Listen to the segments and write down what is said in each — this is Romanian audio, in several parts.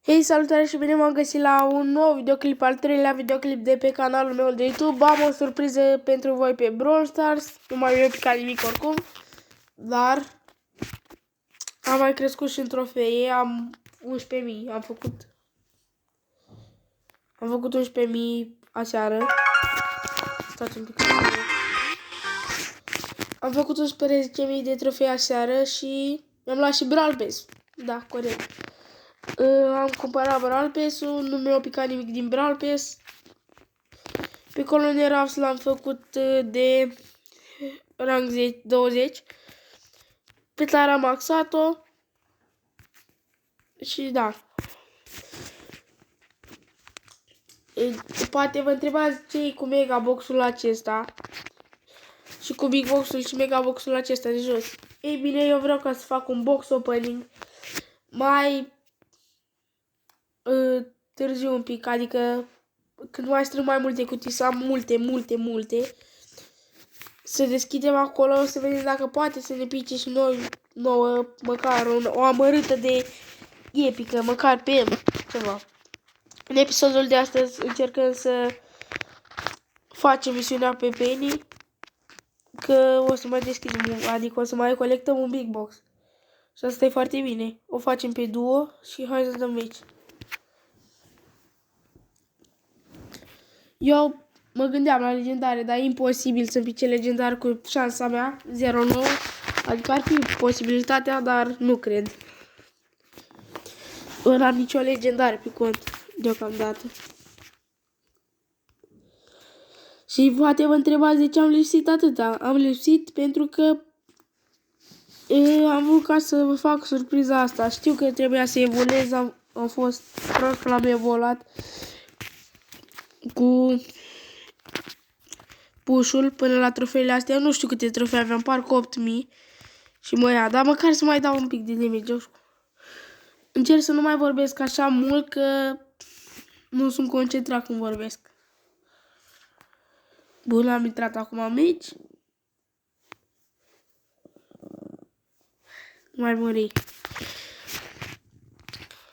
Hei, salutare și bine m-am găsit la un nou videoclip, al treilea videoclip de pe canalul meu de YouTube. Am o surpriză pentru voi pe Brawl Stars. Nu mai mi-a picat nimic oricum, dar am mai crescut și în trofee. Am 11.000, am făcut 11.000 aseară. Stați un pic. Am făcut 11.000 de trofee aseară și mi-am luat și Brawl Pass. Da, corect. Am cumpărat Brawl Pass-ul, nu mi-a picat nimic din Brawl Pass. Pe Colonel Ruffs l-am făcut de rang 20. Pe Tara am maxat-o. Și da. Poate vă întrebați ce-i cu megaboxul acesta. Și cu big boxul și megaboxul acesta de jos. Ei bine, eu vreau ca să fac un box opening mai târziu un pic, adică când mai strâng mai multe cutii, să am multe. Să deschidem acolo, să vedem dacă poate să ne pice și noi nouă, măcar o amărâtă de epică, măcar pe ceva. În episodul de astăzi încercăm să facem misiunea pe Penny, că o să mai deschidem, adică o să mai colectăm un big box. Și asta e foarte bine. O facem pe duo și hai să dăm meci. Eu mă gândeam la legendare, dar e imposibil să pice legendar cu șansa mea 0,9. Adică ar fi posibilitatea, dar nu cred. Nu am nicio legendare pe cont deocamdată. Și poate vă întrebați de ce am lipsit atâta. Am lipsit pentru că am vrut ca să vă fac surpriza asta. Știu că trebuia să evoluez, am fost prost că l-am evoluat cu push-ul până la trofeile astea. Eu nu știu câte trofee aveam, parcă 8.000 și mă ia, dar măcar să mai dau un pic de damage. Încerc să nu mai vorbesc așa mult că nu sunt concentrat când vorbesc. Bun, am intrat acum aici. Mai mări.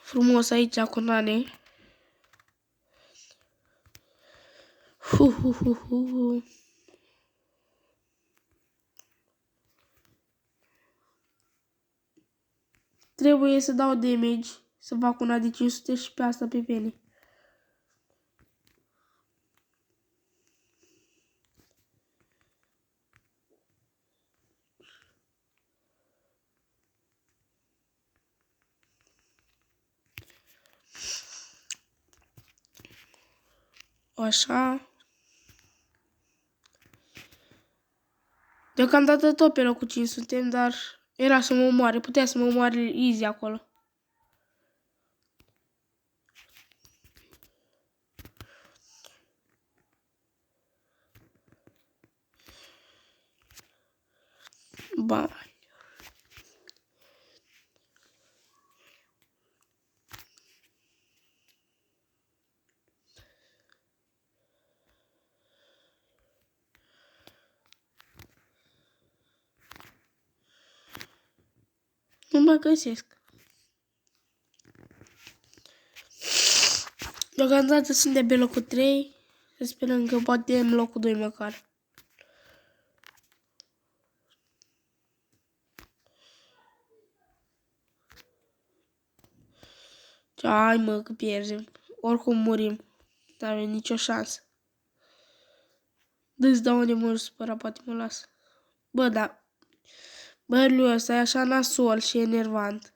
Frumos aici cu nane. Trebuie să dau damage, să fac una de 500 și pe asta pe Penny. Așa. Deocamdată tot pe locul 5 suntem, dar era să mă omoare. Putea să mă omoare easy acolo. Ba. Nu mă găsesc. Deocamdată suntem pe locul 3. Să sperăm că poate în locul 2 măcar. Hai mă, că pierdem. Oricum murim. Nu avem nicio șansă. Dă-ți dau unde mă supăra, poate mă las. Bă, da. Bă, lui ăsta e așa nasol și enervant.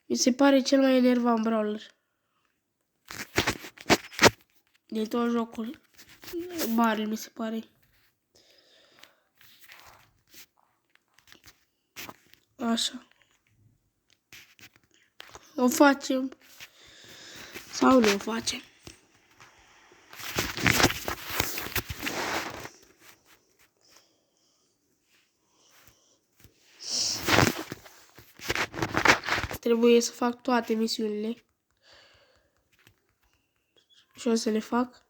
Mi se pare cel mai enervant brawler. De tot jocul. Barley mi se pare. Așa. O facem. Sau nu o facem. Trebuie să fac toate misiunile. Și o să le fac.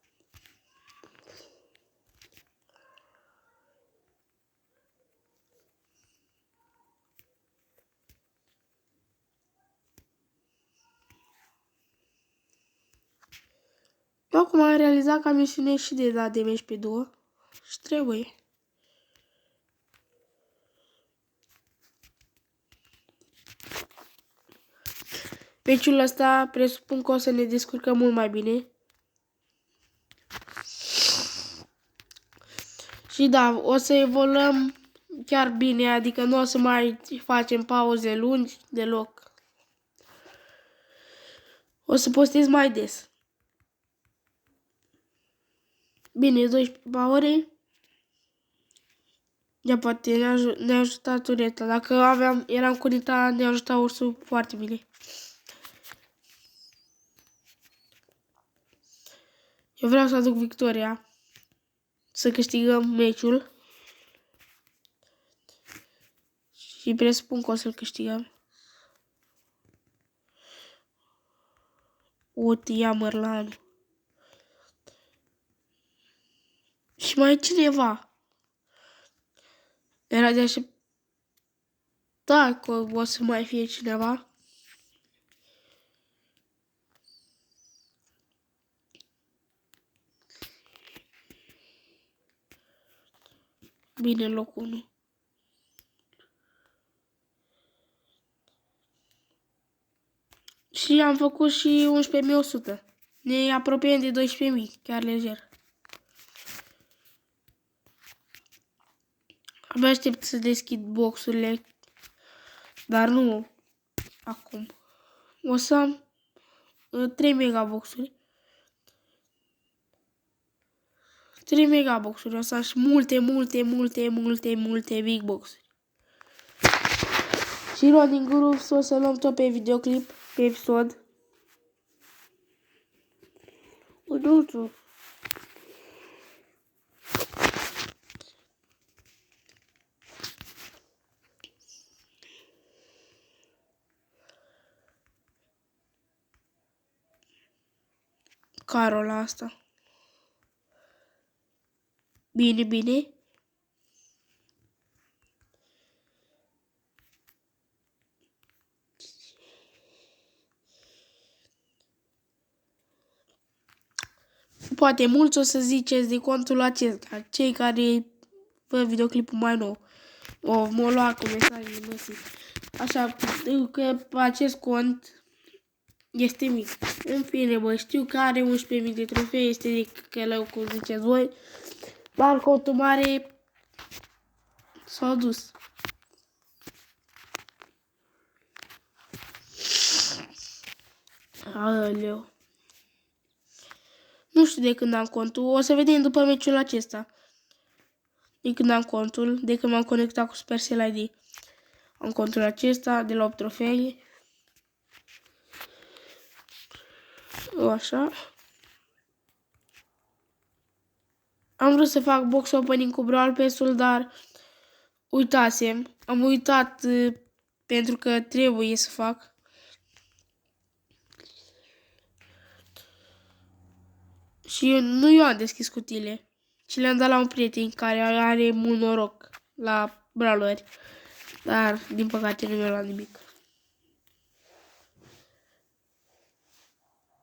Acum am realizat că am misiune și de dat damage pe 2 și trebuie. Meciul ăsta presupun că o să ne descurcăm mult mai bine. Și da, o să evoluăm chiar bine, adică nu o să mai facem pauze lungi deloc. O să postez mai des. Bine, 12 ore. Ia poate ne ajuta tureta. Dacă eram conectat, ne ajuta ursul foarte bine. Eu vreau să aduc victoria. Să câștigăm meciul. Și presupun că o să-l câștigăm. Uite, ia Mărlanu. Și mai e cineva. Era de așteptat că o să mai fie cineva. Bine, locul 1. Și am făcut și 11.100. Ne apropiem de 12.000, chiar lejer. Abia aștept să deschid boxurile, dar nu acum. O să am 3 megaboxuri. 3 megaboxuri, o să am și multe big boxuri. Și Running Groups o să luăm tot pe videoclip, pe episod. Uite-o. Carola asta. Bine, bine. Poate mulți o să ziceți de contul acesta, cei care văd videoclipul mai nou. Mă lua cu mesajele măsii. Așa că acest cont este mic. În fine, bă, știu că are 11.000 de trofei, este de călău, cum ziceți voi. Dar contul mare s-a dus. Aoleu. Nu știu de când am contul, o să vedem după meciul acesta. De când am contul, de când m-am conectat cu Supercell ID. Am contul acesta, de la 8 trofei. Așa. Am vrut să fac box opening cu Brawl Pass-ul, dar uitasem. Am uitat pentru că trebuie să fac. Și nu eu am deschis cutiile, ci le-am dat la un prieten care are mult noroc la brawleri. Dar, din păcate, nu mi-a luat nimic.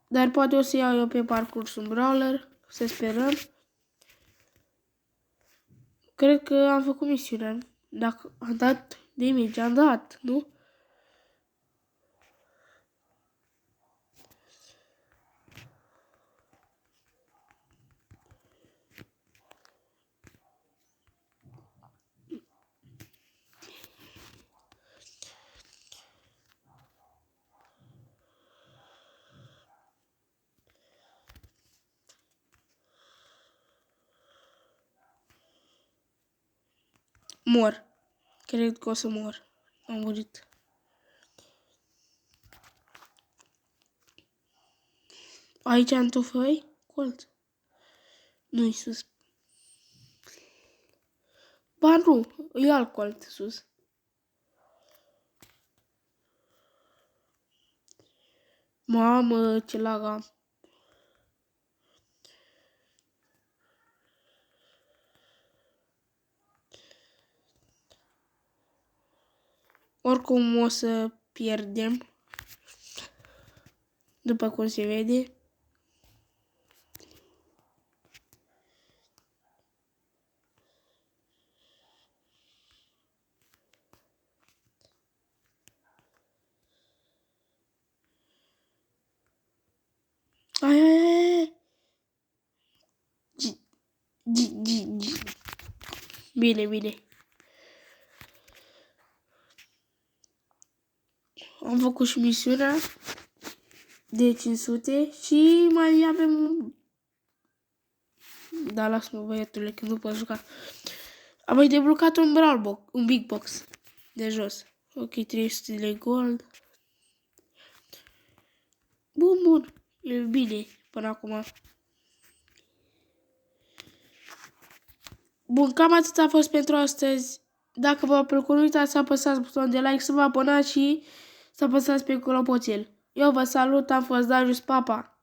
Dar poate o să iau eu pe parcurs un brawler, să sperăm. Cred că am făcut misiunea. Dacă am dat damage, am dat, nu? Mor. Cred că o să mor. Am murit. Aici am trofei? Colț. Nu-i sus. Ba nu, e alt colț sus. Mamă, ce lag am. Oricum o să pierdem. După cum se vede. Bine, bine. Am făcut și misiunea de 500 și mai avem... Da, lasă-mă, băiatule, că nu pot juca. Am mai deblocat un brawl box, un big box de jos. Ok, 300 de gold. Bun. E bine până acum. Bun, cam atât a fost pentru astăzi. Dacă v-a plăcut, nu uitați să apăsați butonul de like, să vă abonați și să apăsați pe clopoțel. Eu vă salut, am fost Darius, papa!